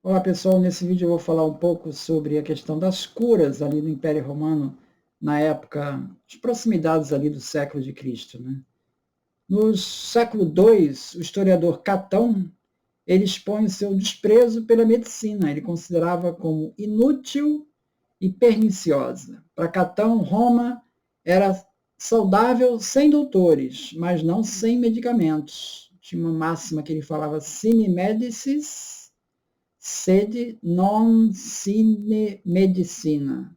Olá pessoal, nesse vídeo eu vou falar um pouco sobre a questão das curas ali no Império Romano, na época, de proximidades ali do século de Cristo, né? No século II, o historiador Catão, ele expõe o seu desprezo pela medicina, ele considerava como inútil e perniciosa. Para Catão, Roma era saudável sem doutores, mas não sem medicamentos. Tinha uma máxima que ele falava, sine medicis, sed non sine medicina.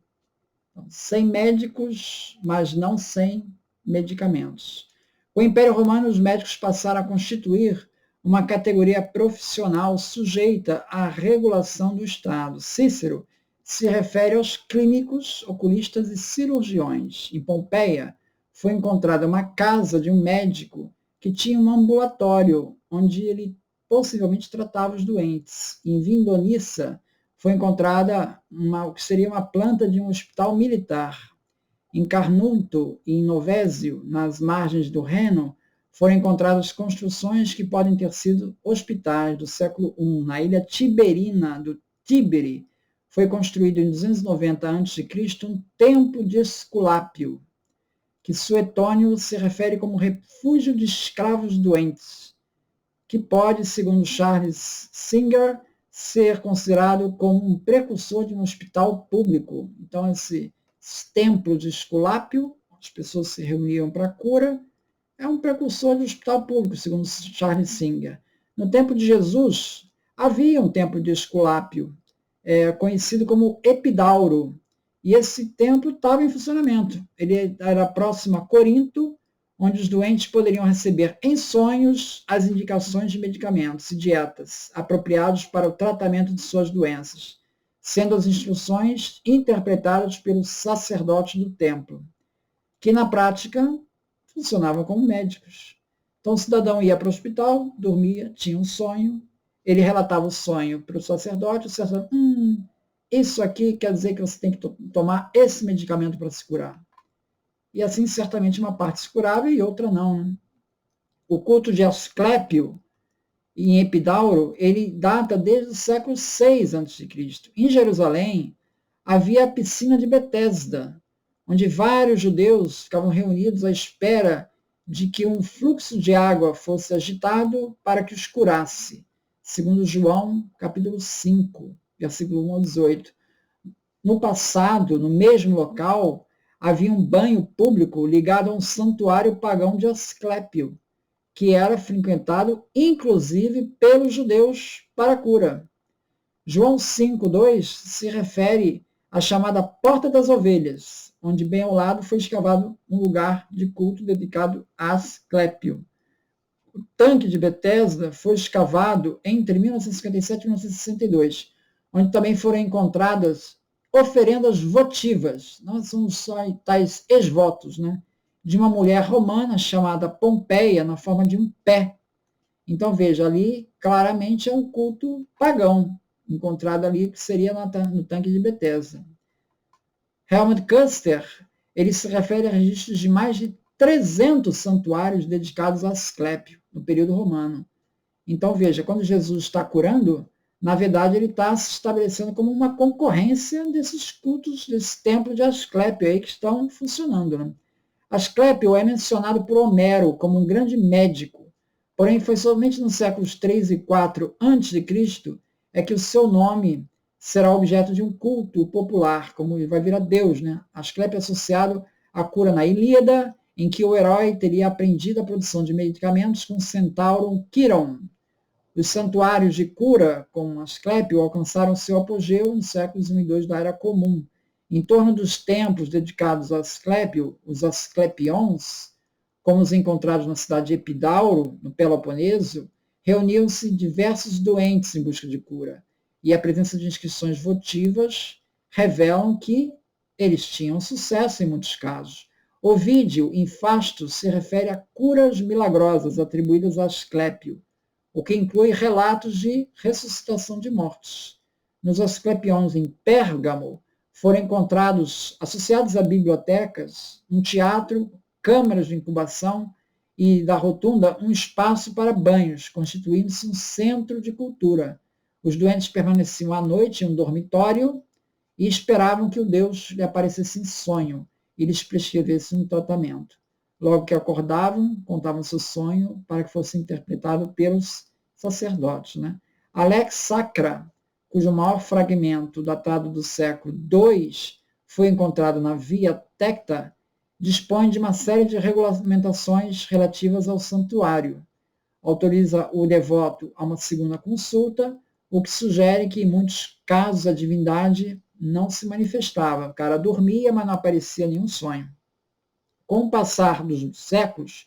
Então, sem médicos, mas não sem medicamentos. Com o Império Romano, os médicos passaram a constituir uma categoria profissional sujeita à regulação do Estado. Cícero se refere aos clínicos, oculistas e cirurgiões. Em Pompeia, foi encontrada uma casa de um médico que tinha um ambulatório, onde ele possivelmente tratava os doentes. Em Vindonissa, foi encontrada o que seria uma planta de um hospital militar. Em Carnunto e em Novésio, nas margens do Reno, foram encontradas construções que podem ter sido hospitais do século I. Na ilha Tiberina do Tíberi, foi construído em 290 a.C. um templo de Esculápio, que Suetônio se refere como refúgio de escravos doentes, que pode, segundo Charles Singer, ser considerado como um precursor de um hospital público. Então, esse templo de Esculápio, as pessoas se reuniam para a cura, é um precursor de hospital público, segundo Charles Singer. No tempo de Jesus, havia um templo de Esculápio, conhecido como Epidauro, e esse templo estava em funcionamento. Ele era próximo a Corinto, onde os doentes poderiam receber em sonhos as indicações de medicamentos e dietas apropriados para o tratamento de suas doenças, sendo as instruções interpretadas pelos sacerdotes do templo, que na prática funcionavam como médicos. Então o cidadão ia para o hospital, dormia, tinha um sonho, ele relatava o sonho para o sacerdote isso aqui quer dizer que você tem que tomar esse medicamento para se curar. E assim, certamente, uma parte se curava e outra não. Né? O culto de Asclépio, em Epidauro, ele data desde o século VI a.C. Em Jerusalém, havia a piscina de Betesda, onde vários judeus ficavam reunidos à espera de que um fluxo de água fosse agitado para que os curasse, segundo João, capítulo 5, versículo 1 ao 18. No passado, no mesmo local, havia um banho público ligado a um santuário pagão de Asclépio, que era frequentado inclusive pelos judeus para a cura. João 5,2 se refere à chamada Porta das Ovelhas, onde bem ao lado foi escavado um lugar de culto dedicado a Asclépio. O tanque de Betesda foi escavado entre 1957 e 1962, onde também foram encontradas oferendas votivas, não são só tais ex-votos, né, de uma mulher romana chamada Pompeia, na forma de um pé. Então, veja, ali claramente é um culto pagão, encontrado ali, que seria no tanque de Betesda. Helmut Custer, ele se refere a registros de mais de 300 santuários dedicados a Asclépio, no período romano. Então, veja, quando Jesus está curando, na verdade, ele está se estabelecendo como uma concorrência desses cultos, desse templo de Asclépio aí que estão funcionando. Né? Asclépio é mencionado por Homero como um grande médico, porém foi somente nos séculos 3 e 4 a.C. é que o seu nome será objeto de um culto popular, como ele vai virar Deus. Né? Asclépio é associado à cura na Ilíada, em que o herói teria aprendido a produção de medicamentos com o centauro Quiron. Os santuários de cura, como Asclépio, alcançaram seu apogeu nos séculos I e II da Era Comum. Em torno dos templos dedicados a Asclépio, os Asclepions, como os encontrados na cidade de Epidauro, no Peloponeso, reuniam-se diversos doentes em busca de cura, e a presença de inscrições votivas revelam que eles tinham sucesso em muitos casos. Ovídio, em Fastos, se refere a curas milagrosas atribuídas a Asclépio, o que inclui relatos de ressuscitação de mortos. Nos Asclepions, em Pérgamo, foram encontrados, associados a bibliotecas, um teatro, câmaras de incubação e, da rotunda, um espaço para banhos, constituindo-se um centro de cultura. Os doentes permaneciam à noite em um dormitório e esperavam que o Deus lhe aparecesse em sonho e lhes prescrevesse um tratamento. Logo que acordavam, contavam seu sonho para que fosse interpretado pelos sacerdotes. Né? Alex Sacra, cujo maior fragmento, datado do século II, foi encontrado na Via Tecta, dispõe de uma série de regulamentações relativas ao santuário. Autoriza o devoto a uma segunda consulta, o que sugere que, em muitos casos, a divindade não se manifestava. O cara dormia, mas não aparecia nenhum sonho. Com o passar dos séculos,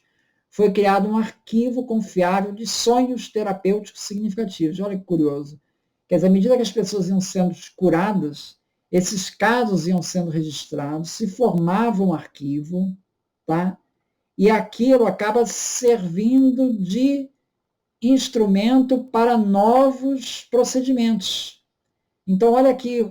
foi criado um arquivo confiável de sonhos terapêuticos significativos. Olha que curioso. Quer dizer, à medida que as pessoas iam sendo curadas, esses casos iam sendo registrados, se formava um arquivo, tá? E aquilo acaba servindo de instrumento para novos procedimentos. Então, olha aqui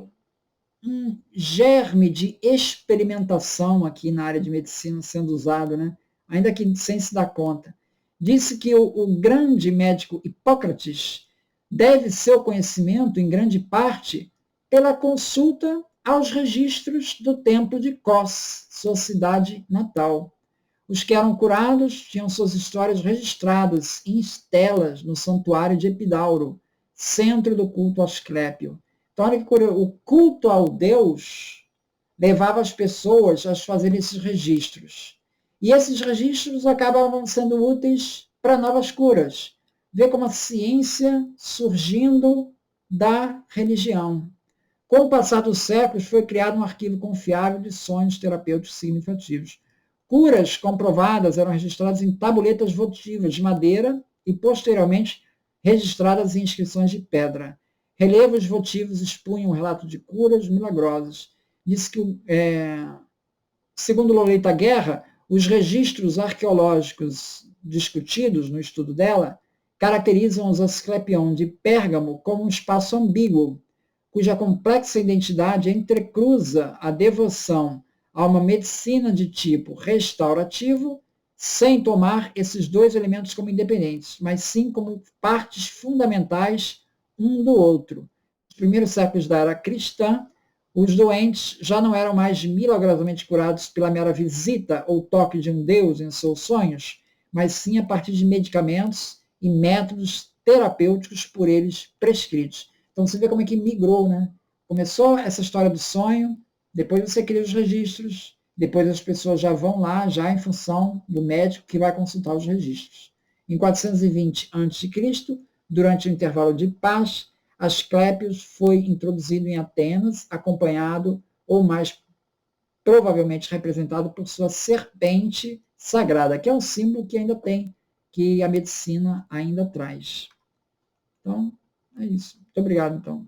um germe de experimentação aqui na área de medicina sendo usado, né? Ainda que sem se dar conta. Disse que o grande médico Hipócrates deve seu conhecimento, em grande parte, pela consulta aos registros do templo de Kos, sua cidade natal. Os que eram curados tinham suas histórias registradas em estelas no santuário de Epidauro, centro do culto a Asclépio. Então, olha que curioso, o culto ao Deus levava as pessoas a fazerem esses registros. E esses registros acabavam sendo úteis para novas curas. Vê como a ciência surgindo da religião. Com o passar dos séculos, foi criado um arquivo confiável de sonhos terapêuticos significativos. Curas comprovadas eram registradas em tabuletas votivas de madeira e, posteriormente, registradas em inscrições de pedra. Relevos votivos expunham o relato de curas milagrosas. Diz que, segundo Lolita Guerra, os registros arqueológicos discutidos no estudo dela caracterizam os Asclepion de Pérgamo como um espaço ambíguo, cuja complexa identidade entrecruza a devoção a uma medicina de tipo restaurativo, sem tomar esses dois elementos como independentes, mas sim como partes fundamentais um do outro. Nos primeiros séculos da era cristã, os doentes já não eram mais milagrosamente curados pela mera visita ou toque de um Deus em seus sonhos, mas sim a partir de medicamentos e métodos terapêuticos por eles prescritos. Então você vê como é que migrou, né? Começou essa história do sonho, depois você cria os registros, depois as pessoas já vão lá, já em função do médico que vai consultar os registros. Em 420 a.C., durante o intervalo de paz, Asclépios foi introduzido em Atenas, acompanhado, ou mais provavelmente representado por sua serpente sagrada, que é um símbolo que ainda tem, que a medicina ainda traz. Então, é isso. Muito obrigado, então.